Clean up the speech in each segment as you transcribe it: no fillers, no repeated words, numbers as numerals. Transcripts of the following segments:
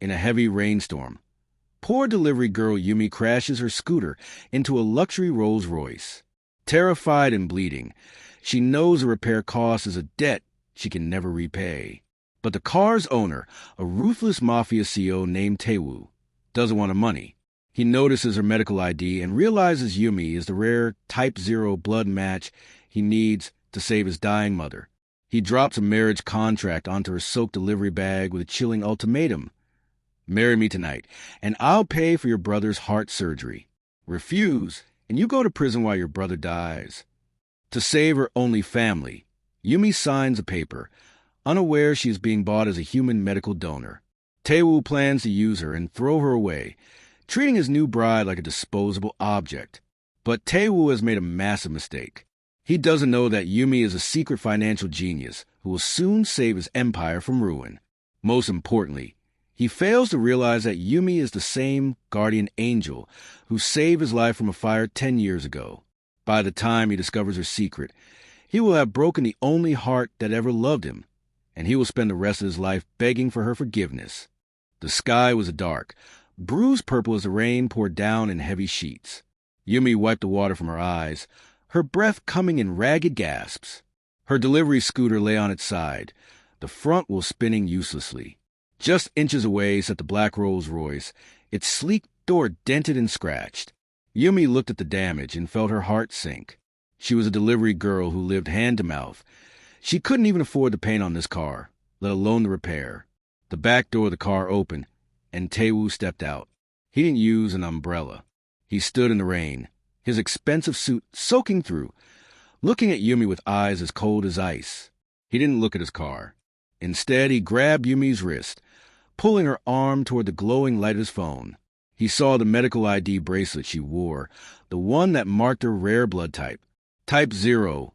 in a heavy rainstorm. Poor delivery girl Yoomi crashes her scooter into a luxury Rolls-Royce. Terrified and bleeding, she knows a repair cost is a debt she can never repay. But the car's owner, a ruthless Mafia CEO named Taewoo, doesn't want her money. He notices her medical ID and realizes Yoomi is the rare Type 0 blood match he needs to save his dying mother. He drops a marriage contract onto her soaked delivery bag with a chilling ultimatum. Marry me tonight, and I'll pay for your brother's heart surgery. Refuse, and you go to prison while your brother dies. To save her only family, Yoomi signs a paper, unaware she is being bought as a human medical donor. Taewoo plans to use her and throw her away, treating his new bride like a disposable object. But Taewoo has made a massive mistake. He doesn't know that Yoomi is a secret financial genius who will soon save his empire from ruin. Most importantly, he fails to realize that Yoomi is the same guardian angel who saved his life from a fire 10 years ago. By the time he discovers her secret, he will have broken the only heart that ever loved him, and he will spend the rest of his life begging for her forgiveness. The sky was dark, bruised purple as the rain poured down in heavy sheets. Yoomi wiped the water from her eyes, her breath coming in ragged gasps. Her delivery scooter lay on its side, the front wheel spinning uselessly. Just inches away sat the black Rolls-Royce, its sleek door dented and scratched. Yoomi looked at the damage and felt her heart sink. She was a delivery girl who lived hand-to-mouth. She couldn't even afford the paint on this car, let alone the repair. The back door of the car opened, and Taewoo stepped out. He didn't use an umbrella. He stood in the rain, his expensive suit soaking through, looking at Yoomi with eyes as cold as ice. He didn't look at his car. Instead, he grabbed Yumi's wrist, pulling her arm toward the glowing light of his phone. He saw the medical ID bracelet she wore, the one that marked her rare blood type. Type 0,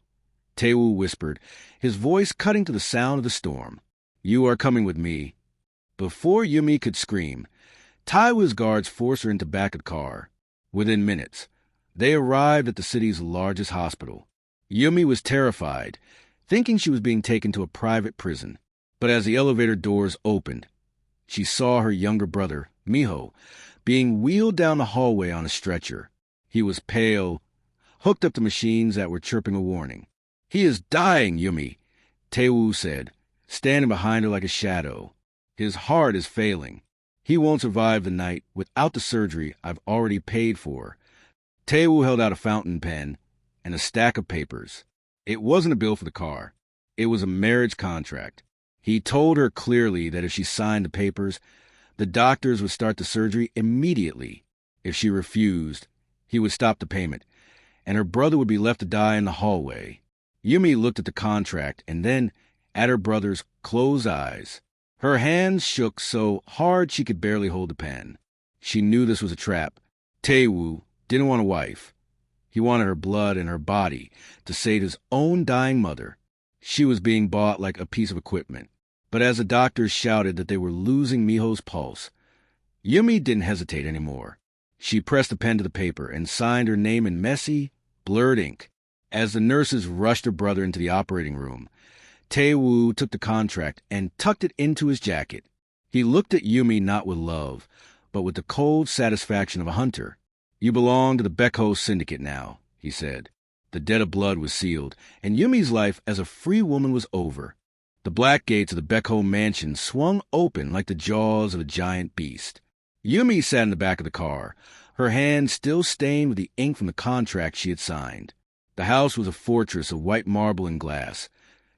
Taewoo whispered, his voice cutting to the sound of the storm. You are coming with me. Before Yoomi could scream, Taewoo's guards forced her into the back of the car. Within minutes, they arrived at the city's largest hospital. Yoomi was terrified, thinking she was being taken to a private prison. But as the elevator doors opened, she saw her younger brother, Miho, being wheeled down the hallway on a stretcher. He was pale, hooked up to machines that were chirping a warning. He is dying, Yoomi, Taewoo said, standing behind her like a shadow. His heart is failing. He won't survive the night without the surgery I've already paid for. Taewoo held out a fountain pen and a stack of papers. It wasn't a bill for the car. It was a marriage contract. He told her clearly that if she signed the papers, the doctors would start the surgery immediately. If she refused, he would stop the payment, and her brother would be left to die in the hallway. Yoomi looked at the contract and then at her brother's closed eyes. Her hands shook so hard she could barely hold the pen. She knew this was a trap. Taewoo didn't want a wife. He wanted her blood and her body to save his own dying mother. She was being bought like a piece of equipment. But as the doctors shouted that they were losing Miho's pulse, Yoomi didn't hesitate anymore. She pressed the pen to the paper and signed her name in messy, blurred ink. As the nurses rushed her brother into the operating room, Taewoo took the contract and tucked it into his jacket. He looked at Yoomi not with love, but with the cold satisfaction of a hunter. You belong to the Baekho Syndicate now, he said. The debt of blood was sealed, and Yumi's life as a free woman was over. The black gates of the Baekho mansion swung open like the jaws of a giant beast. Yoomi sat in the back of the car, her hands still stained with the ink from the contract she had signed. The house was a fortress of white marble and glass,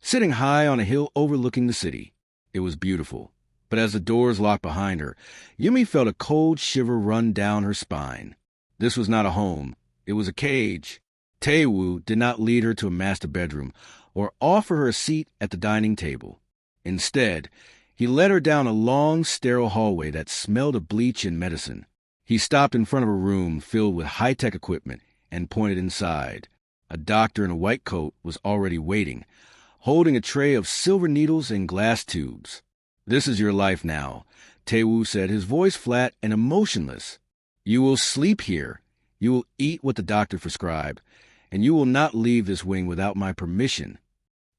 sitting high on a hill overlooking the city. It was beautiful, but as the doors locked behind her, Yoomi felt a cold shiver run down her spine. This was not a home. It was a cage. Taewoo did not lead her to a master bedroom or offer her a seat at the dining table. Instead, he led her down a long, sterile hallway that smelled of bleach and medicine. He stopped in front of a room filled with high-tech equipment and pointed inside. A doctor in a white coat was already waiting, holding a tray of silver needles and glass tubes. This is your life now, Taewoo said, his voice flat and emotionless. You will sleep here. You will eat what the doctor prescribed, and you will not leave this wing without my permission.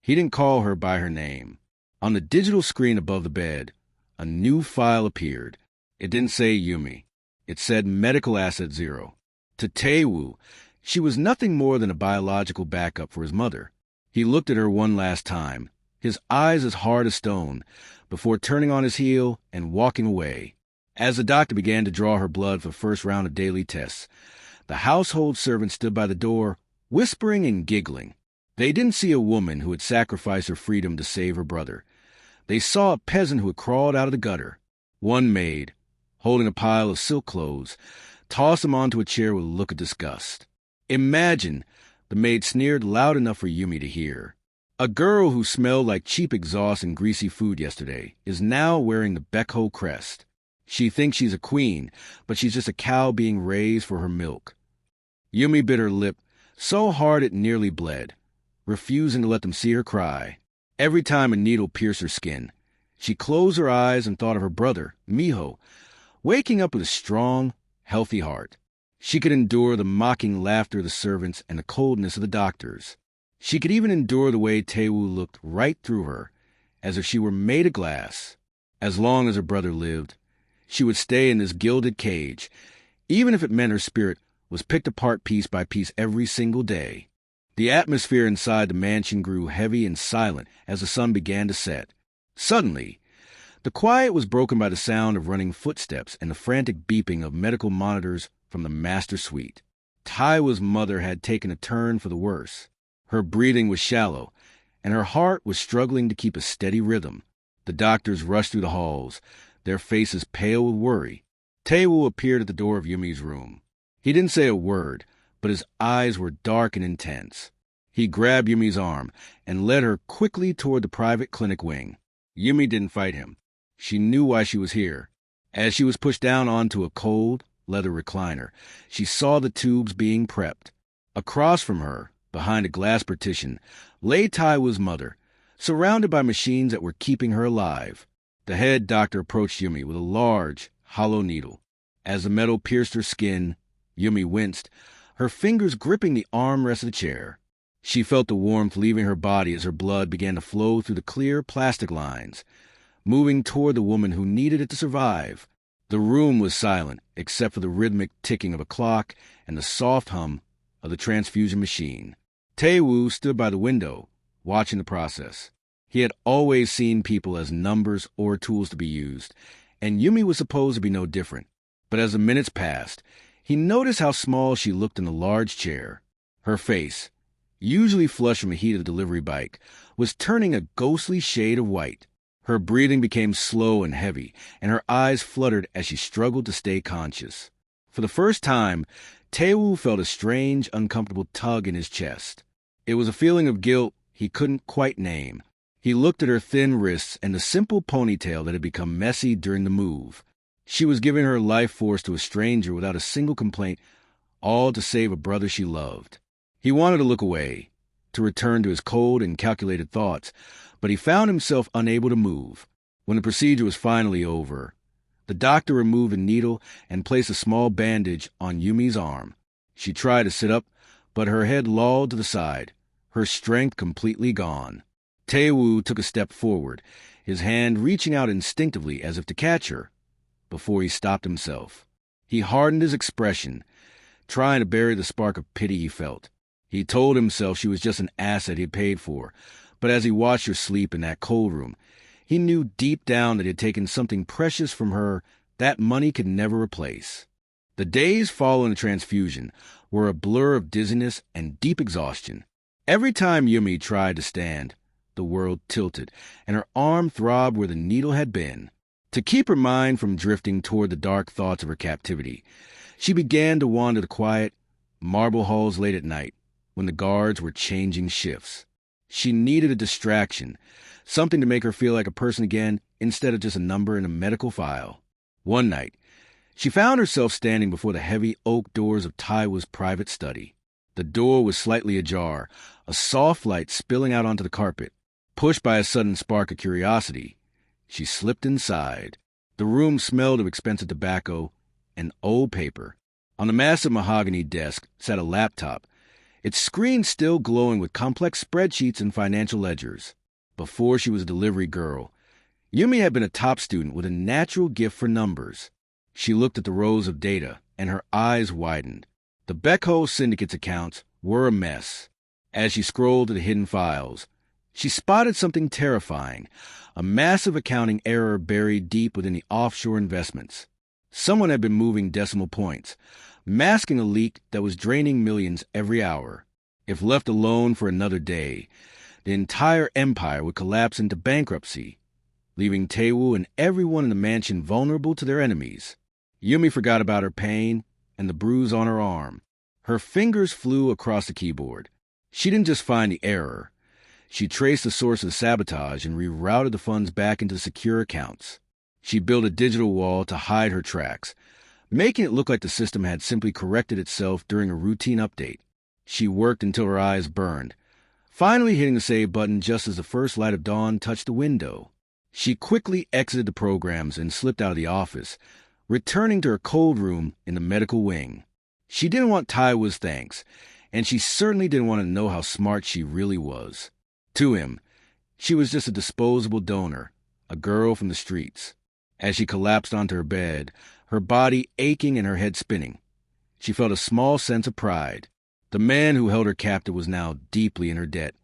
He didn't call her by her name. On the digital screen above the bed, A new file appeared. It didn't say Yoomi. It said Medical Asset Zero. To Taewoo, she was nothing more than a biological backup for his mother. He looked at her one last time, his eyes as hard as stone, before turning on his heel and walking away. As the doctor began to draw her blood for the first round of daily tests, the household servant stood by the door, whispering and giggling. They didn't see a woman who had sacrificed her freedom to save her brother. They saw a peasant who had crawled out of the gutter. One maid, holding a pile of silk clothes, tossed him onto a chair with a look of disgust. Imagine, the maid sneered loud enough for Yoomi to hear. A girl who smelled like cheap exhaust and greasy food yesterday is now wearing the Beckho crest. She thinks she's a queen, but she's just a cow being raised for her milk. Yoomi bit her lip so hard it nearly bled, refusing to let them see her cry. Every time a needle pierced her skin, she closed her eyes and thought of her brother, Miho, waking up with a strong, healthy heart. She could endure the mocking laughter of the servants and the coldness of the doctors. She could even endure the way Taewoo looked right through her, as if she were made of glass. As long as her brother lived, she would stay in this gilded cage, even if it meant her spirit was picked apart piece by piece every single day. The atmosphere inside the mansion grew heavy and silent as the sun began to set. Suddenly, the quiet was broken by the sound of running footsteps and the frantic beeping of medical monitors from the master suite. Taewoo's mother had taken a turn for the worse. Her breathing was shallow, and her heart was struggling to keep a steady rhythm. The doctors rushed through the halls, their faces pale with worry. Taewoo appeared at the door of Yumi's room. He didn't say a word, but his eyes were dark and intense. He grabbed Yumi's arm and led her quickly toward the private clinic wing. Yoomi didn't fight him. She knew why she was here. As she was pushed down onto a cold, leather recliner, she saw the tubes being prepped. Across from her, behind a glass partition, lay Taewoo's mother, surrounded by machines that were keeping her alive. The head doctor approached Yoomi with a large, hollow needle. As the metal pierced her skin, Yoomi winced, her fingers gripping the armrest of the chair. She felt the warmth leaving her body as her blood began to flow through the clear plastic lines, moving toward the woman who needed it to survive. The room was silent, except for the rhythmic ticking of a clock and the soft hum of the transfusion machine. Taewoo stood by the window, watching the process. He had always seen people as numbers or tools to be used, and Yoomi was supposed to be no different. But as the minutes passed, he noticed how small she looked in the large chair. Her face, usually flushed from the heat of the delivery bike, was turning a ghostly shade of white. Her breathing became slow and heavy, and her eyes fluttered as she struggled to stay conscious. For the first time, Taewoo felt a strange, uncomfortable tug in his chest. It was a feeling of guilt he couldn't quite name. He looked at her thin wrists and the simple ponytail that had become messy during the move. She was giving her life force to a stranger without a single complaint, all to save a brother she loved. He wanted to look away, to return to his cold and calculated thoughts, but he found himself unable to move. When the procedure was finally over, the doctor removed a needle and placed a small bandage on Yumi's arm. She tried to sit up, but her head lolled to the side, her strength completely gone. Taewoo took a step forward, his hand reaching out instinctively as if to catch her, before he stopped himself. He hardened his expression, trying to bury the spark of pity he felt. He told himself she was just an asset he had paid for, but as he watched her sleep in that cold room, he knew deep down that he had taken something precious from her that money could never replace. The days following the transfusion were a blur of dizziness and deep exhaustion. Every time Yoomi tried to stand, the world tilted, and her arm throbbed where the needle had been. To keep her mind from drifting toward the dark thoughts of her captivity, she began to wander the quiet marble halls late at night, when the guards were changing shifts. She needed a distraction, something to make her feel like a person again instead of just a number in a medical file. One night, she found herself standing before the heavy oak doors of Taewoo's private study. The door was slightly ajar, a soft light spilling out onto the carpet. Pushed by a sudden spark of curiosity, she slipped inside. The room smelled of expensive tobacco and old paper. On the massive mahogany desk sat a laptop, its screen still glowing with complex spreadsheets and financial ledgers. Before she was a delivery girl, Yoomi had been a top student with a natural gift for numbers. She looked at the rows of data, and her eyes widened. The Becko Syndicate's accounts were a mess. As she scrolled to the hidden files, she spotted something terrifying, a massive accounting error buried deep within the offshore investments. Someone had been moving decimal points, masking a leak that was draining millions every hour. If left alone for another day, the entire empire would collapse into bankruptcy, leaving Taewoo and everyone in the mansion vulnerable to their enemies. Yoomi forgot about her pain and the bruise on her arm. Her fingers flew across the keyboard. She didn't just find the error. She traced the source of the sabotage and rerouted the funds back into secure accounts. She built a digital wall to hide her tracks, making it look like the system had simply corrected itself during a routine update. She worked until her eyes burned, finally hitting the save button just as the first light of dawn touched the window. She quickly exited the programs and slipped out of the office, returning to her cold room in the medical wing. She didn't want Taewoo's thanks, and she certainly didn't want to know how smart she really was. To him, she was just a disposable donor, a girl from the streets. As she collapsed onto her bed, her body aching and her head spinning, she felt a small sense of pride. The man who held her captive was now deeply in her debt,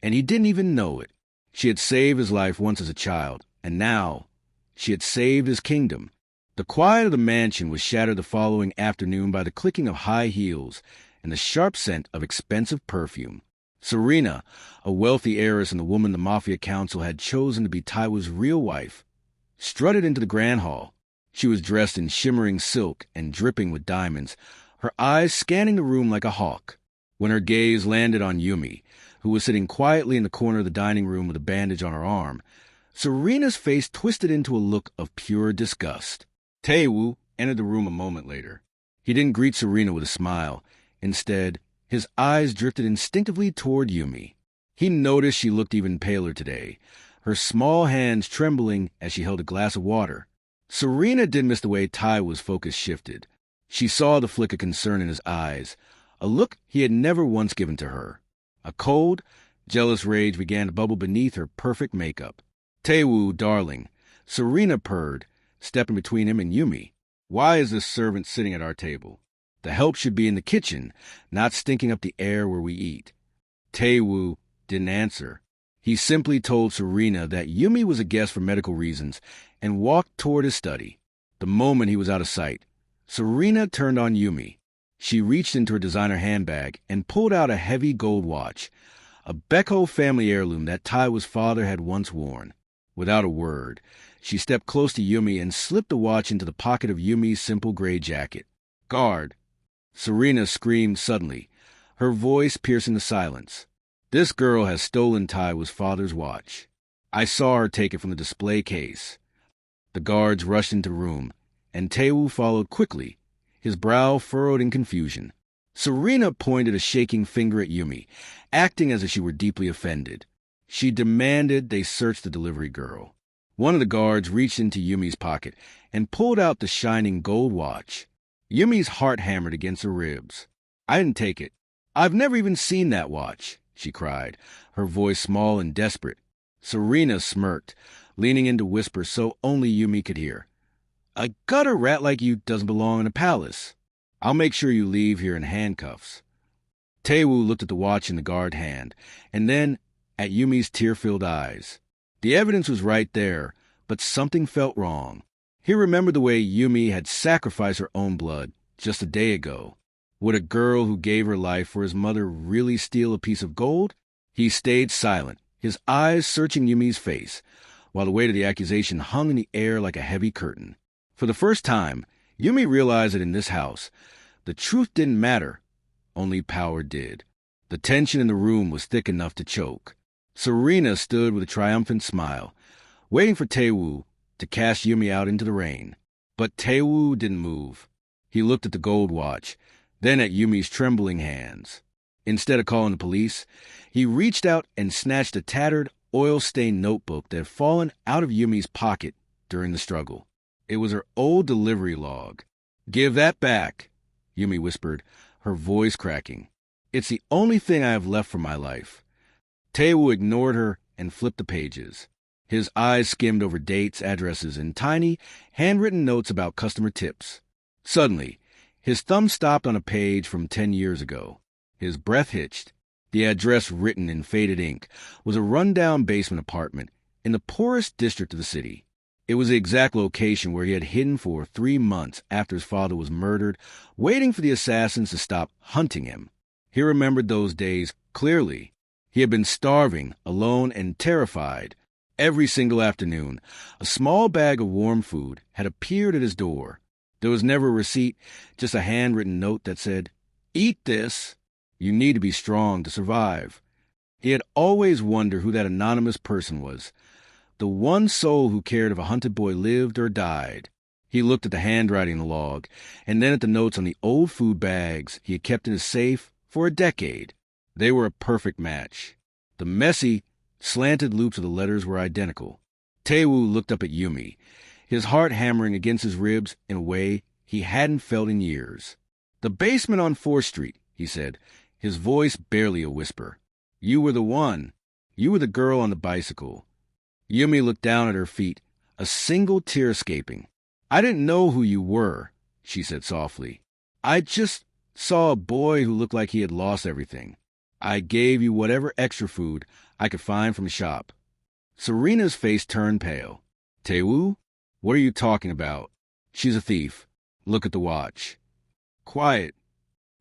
and he didn't even know it. She had saved his life once as a child, and now she had saved his kingdom. The quiet of the mansion was shattered the following afternoon by the clicking of high heels and the sharp scent of expensive perfume. Serena, a wealthy heiress and the woman the Mafia Council had chosen to be Taewoo's real wife, strutted into the grand hall. She was dressed in shimmering silk and dripping with diamonds, her eyes scanning the room like a hawk. When her gaze landed on Yoomi, who was sitting quietly in the corner of the dining room with a bandage on her arm, Serena's face twisted into a look of pure disgust. Taewoo entered the room a moment later. He didn't greet Serena with a smile. Instead, his eyes drifted instinctively toward Yoomi. He noticed she looked even paler today, her small hands trembling as she held a glass of water. Serena didn't miss the way Taewoo's focus shifted. She saw the flick of concern in his eyes, a look he had never once given to her. A cold, jealous rage began to bubble beneath her perfect makeup. "Taewoo, darling," Serena purred, stepping between him and Yoomi. "Why is this servant sitting at our table? The help should be in the kitchen, not stinking up the air where we eat." Taewoo didn't answer. He simply told Serena that Yoomi was a guest for medical reasons and walked toward his study. The moment he was out of sight, Serena turned on Yoomi. She reached into her designer handbag and pulled out a heavy gold watch, a Becko family heirloom that Taewoo's father had once worn. Without a word, she stepped close to Yoomi and slipped the watch into the pocket of Yumi's simple gray jacket. "Guard!" Serena screamed suddenly, her voice piercing the silence. "This girl has stolen Taewoo's father's watch. I saw her take it from the display case." The guards rushed into the room, and Taewoo followed quickly, his brow furrowed in confusion. Serena pointed a shaking finger at Yoomi, acting as if she were deeply offended. She demanded they search the delivery girl. One of the guards reached into Yumi's pocket and pulled out the shining gold watch. Yumi's heart hammered against her ribs. "I didn't take it. I've never even seen that watch," she cried, her voice small and desperate. Serena smirked, leaning in to whisper so only Yoomi could hear. "A gutter rat like you doesn't belong in a palace. I'll make sure you leave here in handcuffs." Taewoo looked at the watch in the guard hand, and then at Yumi's tear-filled eyes. The evidence was right there, but something felt wrong. He remembered the way Yoomi had sacrificed her own blood just a day ago. Would a girl who gave her life for his mother really steal a piece of gold? He stayed silent, his eyes searching Yumi's face, while the weight of the accusation hung in the air like a heavy curtain. For the first time, Yoomi realized that in this house, the truth didn't matter, only power did. The tension in the room was thick enough to choke. Serena stood with a triumphant smile, waiting for Taewoo to cast Yoomi out into the rain. But Taewoo didn't move. He looked at the gold watch, then at Yumi's trembling hands. Instead of calling the police, he reached out and snatched a tattered, oil-stained notebook that had fallen out of Yumi's pocket during the struggle. It was her old delivery log. "Give that back," Yoomi whispered, her voice cracking. "It's the only thing I have left from my life." Taewoo ignored her and flipped the pages. His eyes skimmed over dates, addresses, and tiny, handwritten notes about customer tips. Suddenly, his thumb stopped on a page from 10 years ago. His breath hitched. The address, written in faded ink, was a rundown basement apartment in the poorest district of the city. It was the exact location where he had hidden for 3 months after his father was murdered, waiting for the assassins to stop hunting him. He remembered those days clearly. He had been starving, alone, and terrified. Every single afternoon, a small bag of warm food had appeared at his door. There was never a receipt, just a handwritten note that said, "Eat this. You need to be strong to survive." He had always wondered who that anonymous person was, the one soul who cared if a hunted boy lived or died. He looked at the handwriting in the log, and then at the notes on the old food bags he had kept in his safe for a decade. They were a perfect match. The messy, slanted loops of the letters were identical. Taewoo looked up at Yoomi, his heart hammering against his ribs in a way he hadn't felt in years. "The basement on 4th Street, he said, his voice barely a whisper. "You were the one. You were the girl on the bicycle." Yoomi looked down at her feet, a single tear escaping. "I didn't know who you were," she said softly. "I just saw a boy who looked like he had lost everything. I gave you whatever extra food I could find from the shop." Serena's face turned pale. "Taewoo? What are you talking about? She's a thief. Look at the watch." "Quiet,"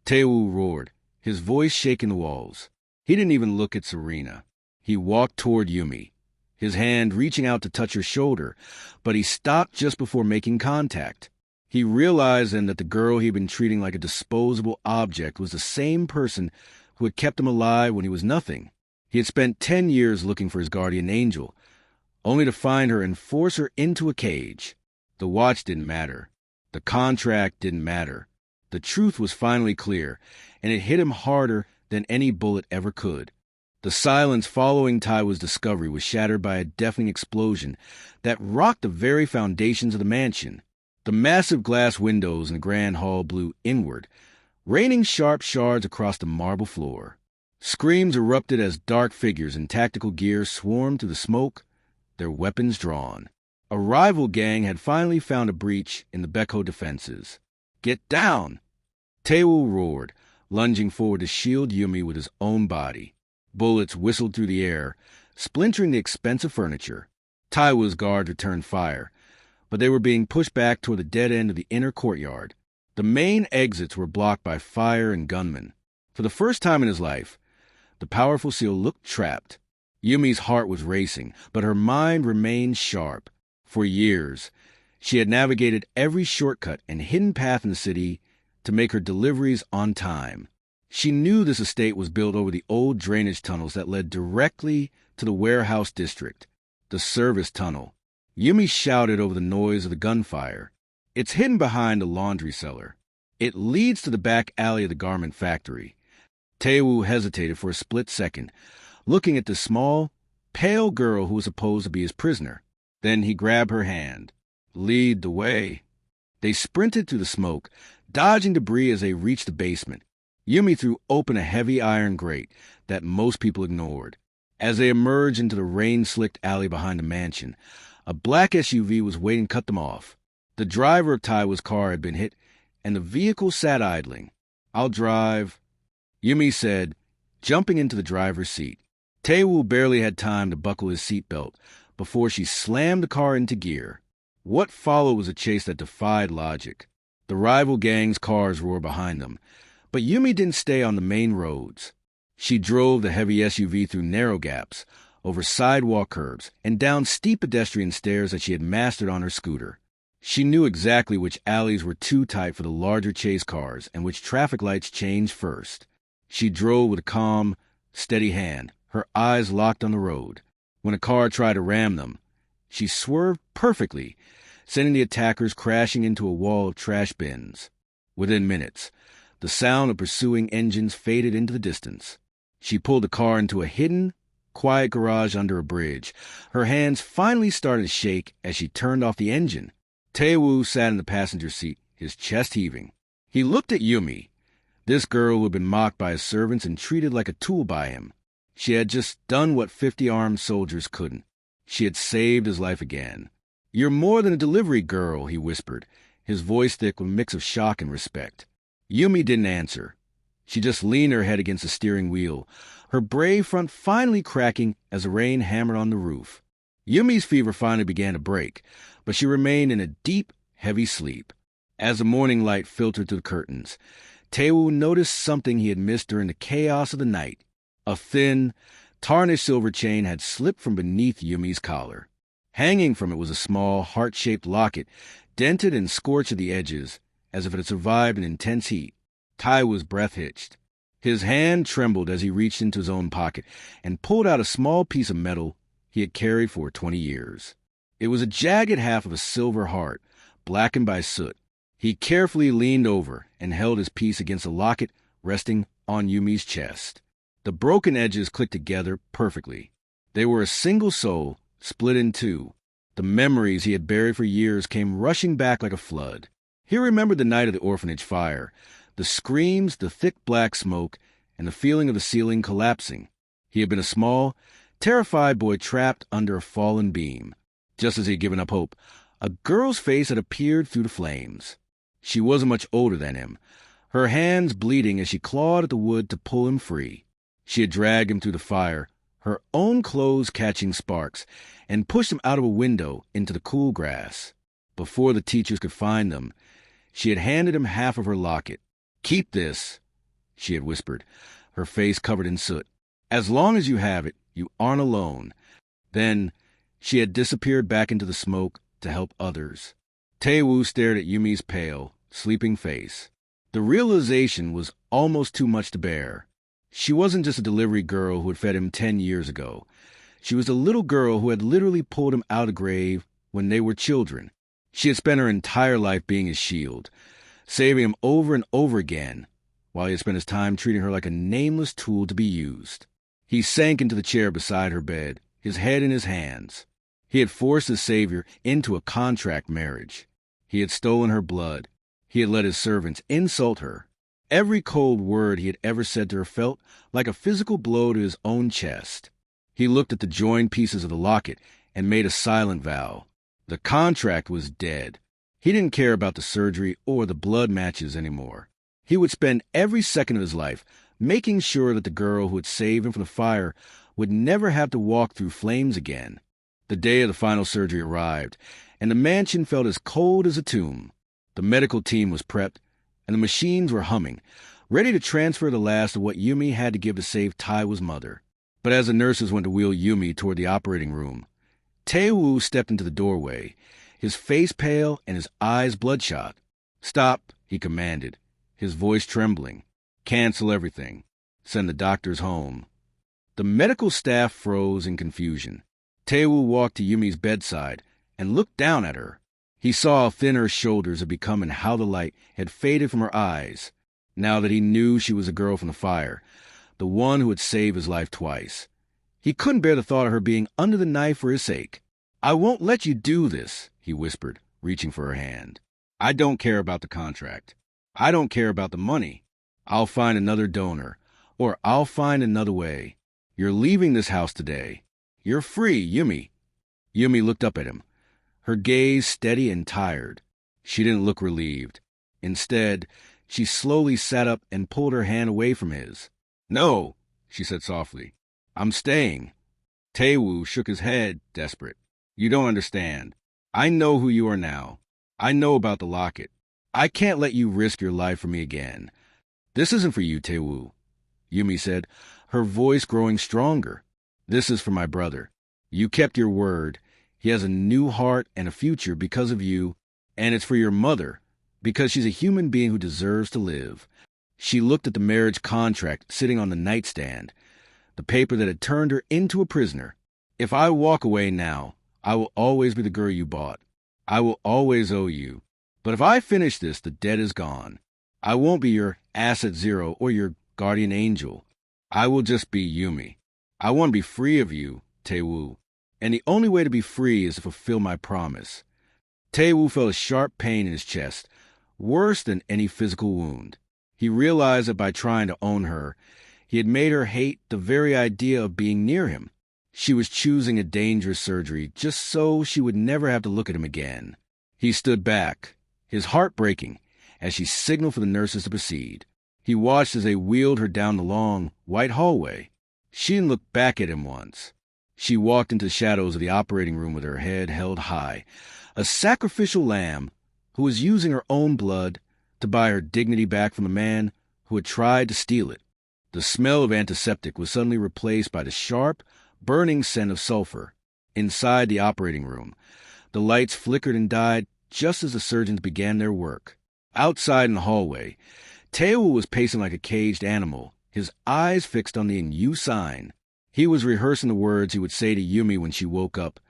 Taewoo roared, his voice shaking the walls. He didn't even look at Serena. He walked toward Yoomi, his hand reaching out to touch her shoulder, but he stopped just before making contact. He realized then that the girl he'd been treating like a disposable object was the same person who had kept him alive when he was nothing. He had spent 10 years looking for his guardian angel, only to find her and force her into a cage. The watch didn't matter. The contract didn't matter. The truth was finally clear, and it hit him harder than any bullet ever could. The silence following Taewoo's discovery was shattered by a deafening explosion that rocked the very foundations of the mansion. The massive glass windows in the grand hall blew inward, raining sharp shards across the marble floor. Screams erupted as dark figures in tactical gear swarmed through the smoke, their weapons drawn. A rival gang had finally found a breach in the Beko defenses. "Get down!" Taewoo roared, lunging forward to shield Yoomi with his own body. Bullets whistled through the air, splintering the expensive furniture. Taewoo's guards returned fire, but they were being pushed back toward the dead end of the inner courtyard. The main exits were blocked by fire and gunmen. For the first time in his life, the powerful seal looked trapped. Yumi's heart was racing, but her mind remained sharp. For years, she had navigated every shortcut and hidden path in the city to make her deliveries on time. She knew this estate was built over the old drainage tunnels that led directly to the warehouse district, the service tunnel. Yoomi shouted over the noise of the gunfire. "It's hidden behind the laundry cellar. It leads to the back alley of the garment factory." Taewoo hesitated for a split second, looking at the small, pale girl who was supposed to be his prisoner. Then he grabbed her hand. "Lead the way." They sprinted through the smoke, dodging debris as they reached the basement. Yoomi threw open a heavy iron grate that most people ignored. As they emerged into the rain-slicked alley behind the mansion, a black SUV was waiting to cut them off. The driver of Taewoo's car had been hit, and the vehicle sat idling. "I'll drive," Yoomi said, jumping into the driver's seat. Taewoo barely had time to buckle his seatbelt before she slammed the car into gear. What followed was a chase that defied logic. The rival gang's cars roared behind them, but Yoomi didn't stay on the main roads. She drove the heavy SUV through narrow gaps, over sidewalk curbs, and down steep pedestrian stairs that she had mastered on her scooter. She knew exactly which alleys were too tight for the larger chase cars and which traffic lights changed first. She drove with a calm, steady hand, her eyes locked on the road. When a car tried to ram them, she swerved perfectly, sending the attackers crashing into a wall of trash bins. Within minutes, the sound of pursuing engines faded into the distance. She pulled the car into a hidden, quiet garage under a bridge. Her hands finally started to shake as she turned off the engine. Taewoo sat in the passenger seat, his chest heaving. He looked at Yoomi, this girl who had been mocked by his servants and treated like a tool by him. She had just done what 50 armed soldiers couldn't. She had saved his life again. "You're more than a delivery girl," he whispered, his voice thick with a mix of shock and respect. Yoomi didn't answer. She just leaned her head against the steering wheel, her brave front finally cracking as the rain hammered on the roof. Yumi's fever finally began to break, but she remained in a deep, heavy sleep. As the morning light filtered through the curtains, Taewoo noticed something he had missed during the chaos of the night. A thin, tarnished silver chain had slipped from beneath Yumi's collar. Hanging from it was a small, heart-shaped locket, dented and scorched at the edges, as if it had survived an intense heat. Taewoo's breath hitched. His hand trembled as he reached into his own pocket and pulled out a small piece of metal he had carried for 20 years. It was a jagged half of a silver heart, blackened by soot. He carefully leaned over and held his piece against the locket resting on Yumi's chest. The broken edges clicked together perfectly. They were a single soul, split in two. The memories he had buried for years came rushing back like a flood. He remembered the night of the orphanage fire, the screams, the thick black smoke, and the feeling of the ceiling collapsing. He had been a small, terrified boy trapped under a fallen beam. Just as he had given up hope, a girl's face had appeared through the flames. She wasn't much older than him, her hands bleeding as she clawed at the wood to pull him free. She had dragged him through the fire, her own clothes catching sparks, and pushed him out of a window into the cool grass. Before the teachers could find them, she had handed him half of her locket. "Keep this," she had whispered, her face covered in soot. "As long as you have it, you aren't alone." Then she had disappeared back into the smoke to help others. Taewoo stared at Yumi's pale, sleeping face. The realization was almost too much to bear. She wasn't just a delivery girl who had fed him 10 years ago. She was the little girl who had literally pulled him out of the grave when they were children. She had spent her entire life being his shield, saving him over and over again, while he had spent his time treating her like a nameless tool to be used. He sank into the chair beside her bed, his head in his hands. He had forced his savior into a contract marriage. He had stolen her blood. He had let his servants insult her. Every cold word he had ever said to her felt like a physical blow to his own chest. He looked at the joined pieces of the locket and made a silent vow. The contract was dead. He didn't care about the surgery or the blood matches anymore. He would spend every second of his life making sure that the girl who had saved him from the fire would never have to walk through flames again. The day of the final surgery arrived, and the mansion felt as cold as a tomb. The medical team was prepped, and the machines were humming, ready to transfer the last of what Yoomi had to give to save Taewoo's mother. But as the nurses went to wheel Yoomi toward the operating room, Taewoo stepped into the doorway, his face pale and his eyes bloodshot. "Stop," he commanded, his voice trembling. "Cancel everything. Send the doctors home." The medical staff froze in confusion. Taewoo walked to Yumi's bedside and looked down at her. He saw how thin her shoulders had become and how the light had faded from her eyes, now that he knew she was a girl from the fire, the one who had saved his life twice. He couldn't bear the thought of her being under the knife for his sake. "I won't let you do this," he whispered, reaching for her hand. "I don't care about the contract. I don't care about the money. I'll find another donor, or I'll find another way. You're leaving this house today. You're free, Yoomi." Yoomi looked up at him, her gaze steady and tired. She didn't look relieved. Instead, she slowly sat up and pulled her hand away from his. "No," she said softly. "I'm staying." Taewoo shook his head, desperate. "You don't understand. I know who you are now. I know about the locket. I can't let you risk your life for me again." "This isn't for you, Taewoo," Yoomi said, her voice growing stronger. "This is for my brother. You kept your word. He has a new heart and a future because of you, and it's for your mother, because she's a human being who deserves to live." She looked at the marriage contract sitting on the nightstand, the paper that had turned her into a prisoner. "If I walk away now, I will always be the girl you bought. I will always owe you. But if I finish this, the debt is gone. I won't be your asset zero or your guardian angel. I will just be Yoomi. I want to be free of you, Taewoo. And the only way to be free is to fulfill my promise." Taewoo felt a sharp pain in his chest, worse than any physical wound. He realized that by trying to own her, he had made her hate the very idea of being near him. She was choosing a dangerous surgery just so she would never have to look at him again. He stood back, his heart breaking, as she signaled for the nurses to proceed. He watched as they wheeled her down the long, white hallway. She didn't look back at him once. She walked into the shadows of the operating room with her head held high, a sacrificial lamb who was using her own blood to buy her dignity back from a man who had tried to steal it. The smell of antiseptic was suddenly replaced by the sharp, burning scent of sulfur. Inside the operating room, the lights flickered and died just as the surgeons began their work. Outside in the hallway, Taewoo was pacing like a caged animal, his eyes fixed on the "in-you" sign. He was rehearsing the words he would say to Yoomi when she woke up,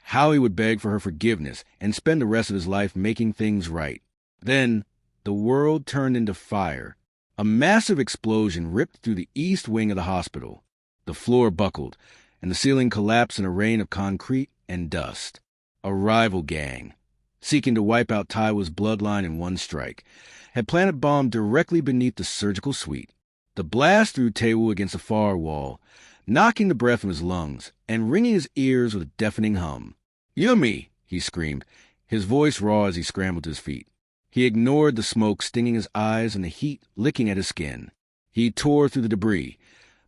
how he would beg for her forgiveness and spend the rest of his life making things right. Then, the world turned into fire. A massive explosion ripped through the east wing of the hospital. The floor buckled, and the ceiling collapsed in a rain of concrete and dust. A rival gang, seeking to wipe out Taewoo's bloodline in one strike, had planted a bomb directly beneath the surgical suite. The blast threw Taewoo against the far wall, knocking the breath from his lungs and ringing his ears with a deafening hum. "Yoomi!" he screamed, his voice raw as he scrambled to his feet. He ignored the smoke stinging his eyes and the heat licking at his skin. He tore through the debris,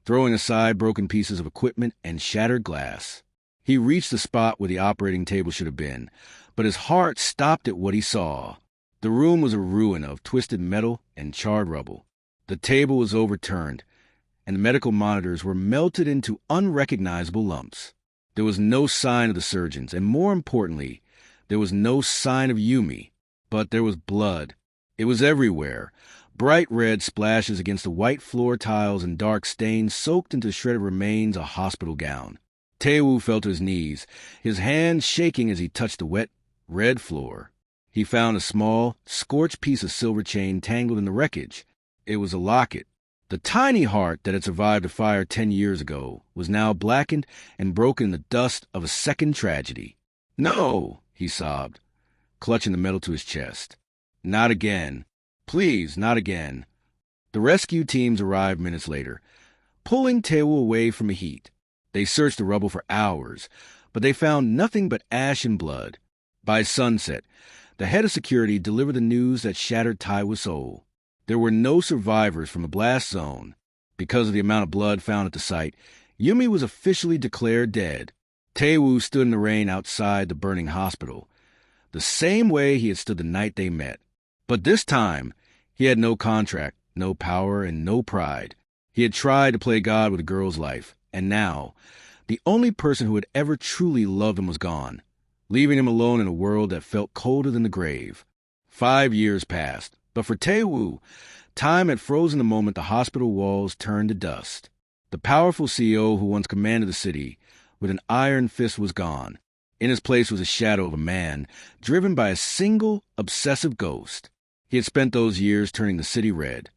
throwing aside broken pieces of equipment and shattered glass. He reached the spot where the operating table should have been, but his heart stopped at what he saw. The room was a ruin of twisted metal and charred rubble. The table was overturned, and the medical monitors were melted into unrecognizable lumps. There was no sign of the surgeons, and more importantly, there was no sign of Yoomi. But there was blood. It was everywhere. Bright red splashes against the white floor tiles and dark stains soaked into the shredded remains of a hospital gown. Taewoo fell to his knees, his hands shaking as he touched the wet, red floor. He found a small, scorched piece of silver chain tangled in the wreckage. It was a locket. The tiny heart that had survived a fire 10 years ago was now blackened and broken in the dust of a second tragedy. "No!" he sobbed, clutching the metal to his chest. "Not again. Please, not again." The rescue teams arrived minutes later, pulling Taewoo away from the heat. They searched the rubble for hours, but they found nothing but ash and blood. By sunset, the head of security delivered the news that shattered Taewoo's soul. There were no survivors from the blast zone. Because of the amount of blood found at the site, Yoomi was officially declared dead. Taewoo stood in the rain outside the burning hospital, the same way he had stood the night they met. But this time, he had no contract, no power, and no pride. He had tried to play God with a girl's life, and now, the only person who had ever truly loved him was gone, leaving him alone in a world that felt colder than the grave. 5 years passed, but for Taewoo, time had frozen the moment the hospital walls turned to dust. The powerful CEO who once commanded the city with an iron fist was gone. In his place was a shadow of a man, driven by a single, obsessive ghost. He had spent those years turning the city red,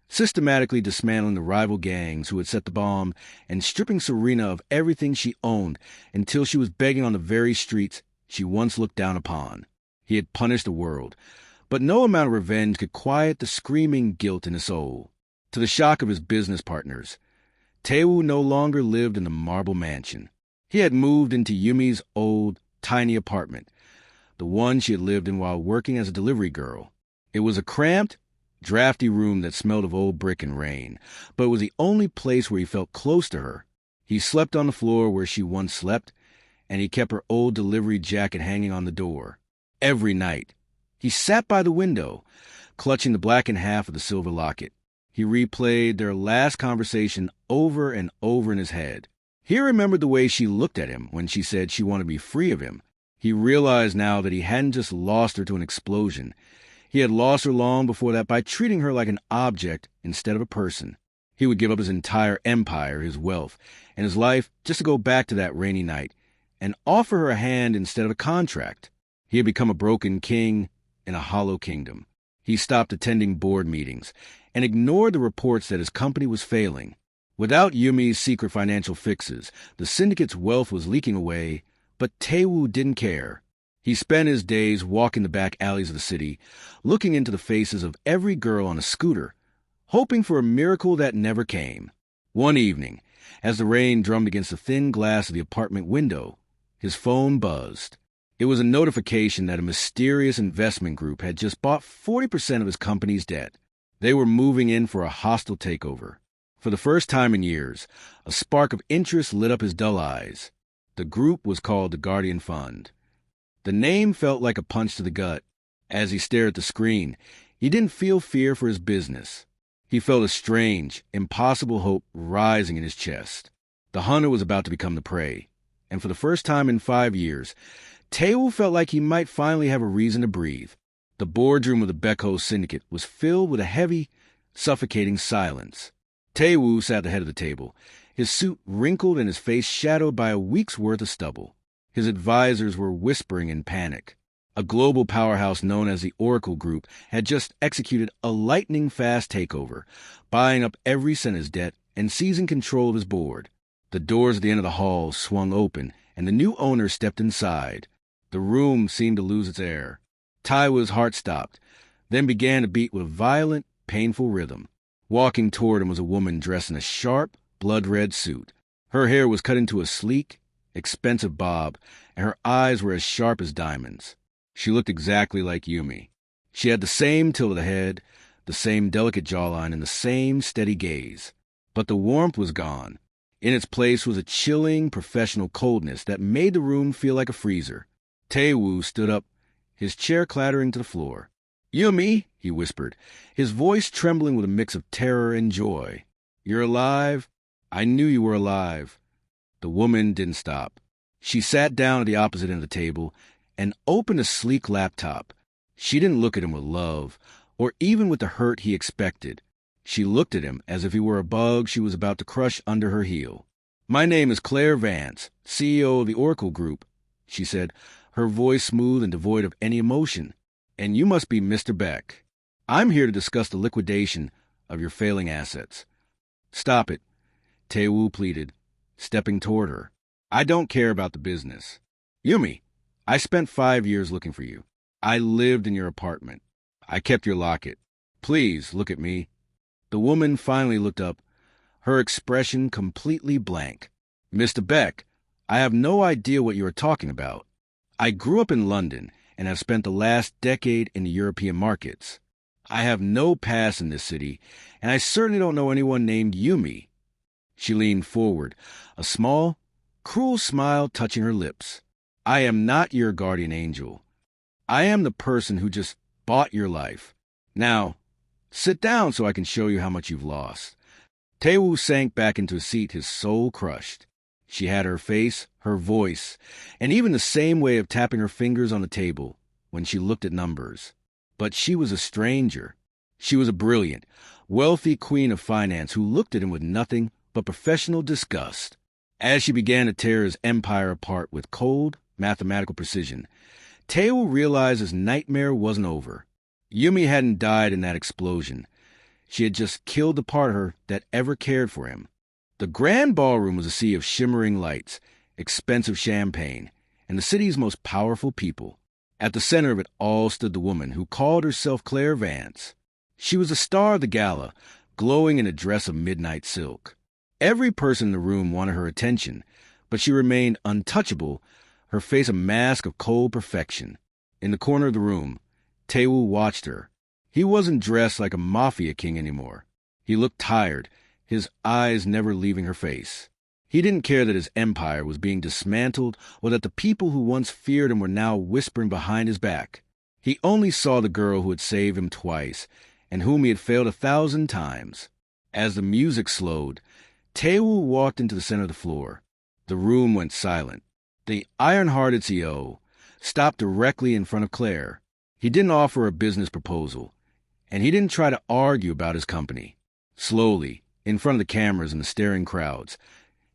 systematically dismantling the rival gangs who had set the bomb and stripping Serena of everything she owned until she was begging on the very streets she once looked down upon. He had punished the world, but no amount of revenge could quiet the screaming guilt in his soul. To the shock of his business partners, Taewoo no longer lived in the marble mansion. He had moved into Yumi's old, tiny apartment, the one she had lived in while working as a delivery girl. It was a cramped, drafty room that smelled of old brick and rain, but it was the only place where he felt close to her. He slept on the floor where she once slept, and he kept her old delivery jacket hanging on the door. Every night, he sat by the window, clutching the blackened half of the silver locket. He replayed their last conversation over and over in his head. He remembered the way she looked at him when she said she wanted to be free of him. He realized now that he hadn't just lost her to an explosion. He had lost her long before that by treating her like an object instead of a person. He would give up his entire empire, his wealth, and his life just to go back to that rainy night and offer her a hand instead of a contract. He had become a broken king in a hollow kingdom. He stopped attending board meetings and ignored the reports that his company was failing. Without Yumi's secret financial fixes, the syndicate's wealth was leaking away, but Taewoo didn't care. He spent his days walking the back alleys of the city, looking into the faces of every girl on a scooter, hoping for a miracle that never came. One evening, As the rain drummed against the thin glass of the apartment window, his phone buzzed. It was a notification that a mysterious investment group had just bought 40% of his company's debt. They were moving in for a hostile takeover. For the first time in years, a spark of interest lit up his dull eyes. The group was called the Guardian Fund. The name felt like a punch to the gut. As he stared at the screen, he didn't feel fear for his business. He felt a strange, impossible hope rising in his chest. The hunter was about to become the prey. And for the first time in 5 years, Taewoo felt like he might finally have a reason to breathe. The boardroom of the Becko Syndicate was filled with a heavy, suffocating silence. Taewoo sat at the head of the table, his suit wrinkled and his face shadowed by a week's worth of stubble. His advisors were whispering in panic. A global powerhouse known as the Oracle Group had just executed a lightning-fast takeover, buying up every cent of his debt and seizing control of his board. The doors at the end of the hall swung open, and the new owner stepped inside. The room seemed to lose its air. Taewoo's heart stopped, then began to beat with a violent, painful rhythm. Walking toward him was a woman dressed in a sharp, blood-red suit. Her hair was cut into a sleek, expensive bob, and her eyes were as sharp as diamonds. She looked exactly like Yoomi. She had the same tilt of the head, the same delicate jawline, and the same steady gaze. But the warmth was gone. In its place was a chilling, professional coldness that made the room feel like a freezer. Taewoo stood up, his chair clattering to the floor. "Yoomi," he whispered, his voice trembling with a mix of terror and joy. "You're alive? I knew you were alive." The woman didn't stop. She sat down at the opposite end of the table and opened a sleek laptop. She didn't look at him with love, or even with the hurt he expected. She looked at him as if he were a bug she was about to crush under her heel. "My name is Claire Vance, CEO of the Oracle Group," she said, her voice smooth and devoid of any emotion. "And you must be Mr. Beck. I'm here to discuss the liquidation of your failing assets." "Stop it," Taewoo pleaded, stepping toward her. "I don't care about the business. Yoomi, I spent 5 years looking for you. I lived in your apartment. I kept your locket. Please look at me." The woman finally looked up, her expression completely blank. "Mr. Beck, I have no idea what you are talking about. I grew up in London and have spent the last decade in the European markets. I have no past in this city, and I certainly don't know anyone named Yoomi." She leaned forward, a small, cruel smile touching her lips. "I am not your guardian angel. I am the person who just bought your life. Now, sit down so I can show you how much you've lost." Taewoo sank back into a seat, his soul crushed. She had her face, her voice, and even the same way of tapping her fingers on the table when she looked at numbers. But she was a stranger. She was a brilliant, wealthy queen of finance who looked at him with nothing but professional disgust. As she began to tear his empire apart with cold, mathematical precision, Taewoo realized his nightmare wasn't over. Yoomi hadn't died in that explosion. She had just killed the part of her that ever cared for him. The grand ballroom was a sea of shimmering lights, expensive champagne, and the city's most powerful people. At the center of it all stood the woman who called herself Claire Vance. She was the star of the gala, glowing in a dress of midnight silk. Every person in the room wanted her attention, but she remained untouchable, her face a mask of cold perfection. In the corner of the room, Taewoo watched her. He wasn't dressed like a mafia king anymore. He looked tired, his eyes never leaving her face. He didn't care that his empire was being dismantled or that the people who once feared him were now whispering behind his back. He only saw the girl who had saved him twice and whom he had failed 1,000 times. As the music slowed, Taewoo walked into the center of the floor. The room went silent. The iron-hearted CEO stopped directly in front of Claire. He didn't offer a business proposal, and he didn't try to argue about his company. Slowly, in front of the cameras and the staring crowds,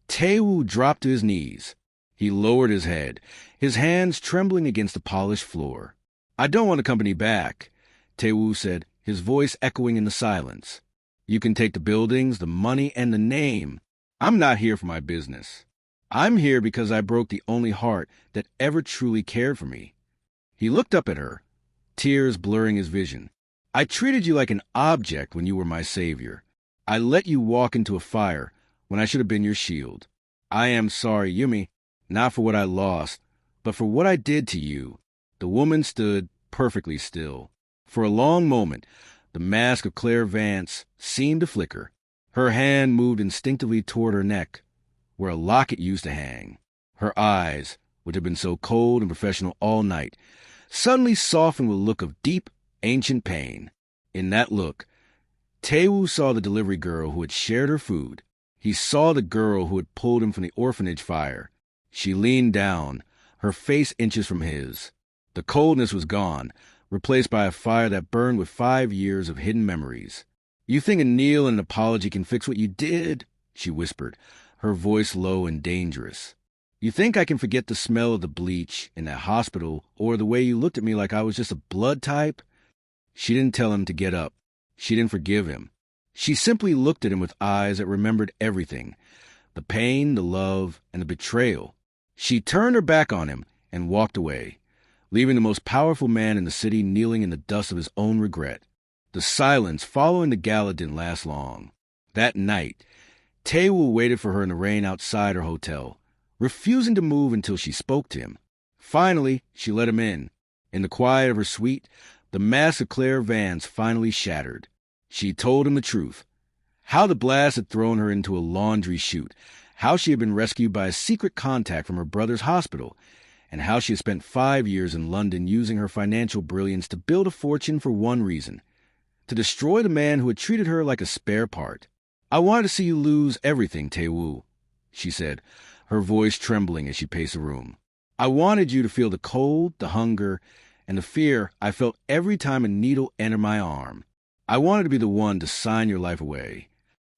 Taewoo dropped to his knees. He lowered his head, his hands trembling against the polished floor. "I don't want the company back," Taewoo said, his voice echoing in the silence. "You can take the buildings, the money, and the name. I'm not here for my business. I'm here because I broke the only heart that ever truly cared for me." He looked up at her, tears blurring his vision. "I treated you like an object when you were my savior. I let you walk into a fire, when I should have been your shield. I am sorry, Yoomi, not for what I lost, but for what I did to you." The woman stood perfectly still. For a long moment, the mask of Claire Vance seemed to flicker. Her hand moved instinctively toward her neck, where a locket used to hang. Her eyes, which had been so cold and professional all night, suddenly softened with a look of deep, ancient pain. In that look, Taewoo saw the delivery girl who had shared her food. He saw the girl who had pulled him from the orphanage fire. She leaned down, her face inches from his. The coldness was gone, replaced by a fire that burned with 5 years of hidden memories. "You think a kneel and an apology can fix what you did?" she whispered, her voice low and dangerous. "You think I can forget the smell of the bleach in that hospital or the way you looked at me like I was just a blood type?" She didn't tell him to get up. She didn't forgive him. She simply looked at him with eyes that remembered everything: the pain, the love, and the betrayal. She turned her back on him and walked away, leaving the most powerful man in the city kneeling in the dust of his own regret. The silence following the gala didn't last long. That night, Taewoo waited for her in the rain outside her hotel, refusing to move until she spoke to him. Finally, she let him in. In the quiet of her suite, the mask of Claire Vance finally shattered. She told him the truth. How the blast had thrown her into a laundry chute, how she had been rescued by a secret contact from her brother's hospital, and how she had spent 5 years in London using her financial brilliance to build a fortune for one reason: to destroy the man who had treated her like a spare part. "I wanted to see you lose everything, Taewoo," she said, her voice trembling as she paced the room. "I wanted you to feel the cold, the hunger, and the fear I felt every time a needle entered my arm. I wanted to be the one to sign your life away."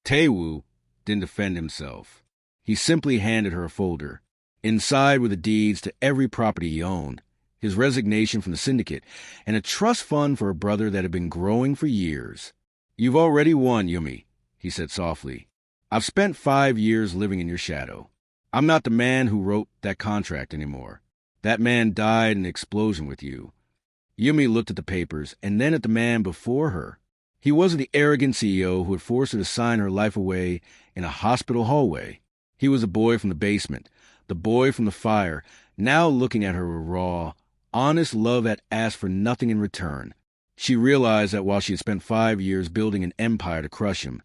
Taewoo didn't defend himself. He simply handed her a folder. Inside were the deeds to every property he owned, his resignation from the syndicate, and a trust fund for a brother that had been growing for years. "You've already won, Yoomi," he said softly. "I've spent 5 years living in your shadow. I'm not the man who wrote that contract anymore. That man died in an explosion with you." Yoomi looked at the papers and then at the man before her. He wasn't the arrogant CEO who had forced her to sign her life away in a hospital hallway. He was the boy from the basement, the boy from the fire, now looking at her with raw, honest love that asked for nothing in return. She realized that while she had spent 5 years building an empire to crush him,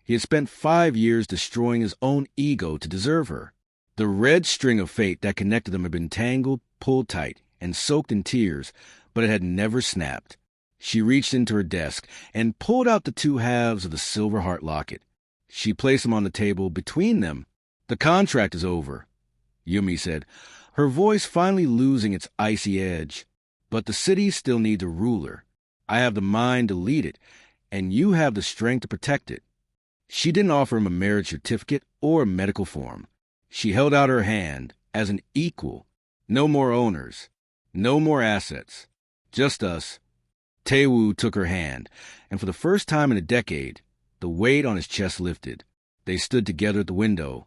he had spent 5 years destroying his own ego to deserve her. The red string of fate that connected them had been tangled, pulled tight, and soaked in tears, but it had never snapped. She reached into her desk and pulled out the 2 halves of the silver heart locket. She placed them on the table between them. "The contract is over," Yoomi said, her voice finally losing its icy edge. "But the city still needs a ruler. I have the mind to lead it, and you have the strength to protect it." She didn't offer him a marriage certificate or a medical form. She held out her hand as an equal. No more owners, no more assets, just us. Taewoo took her hand, and for the first time in a decade, the weight on his chest lifted. They stood together at the window,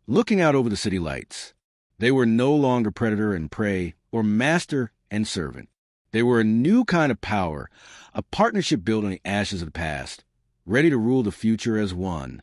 looking out over the city lights. They were no longer predator and prey, or master and servant. They were a new kind of power, a partnership built on the ashes of the past, ready to rule the future as one.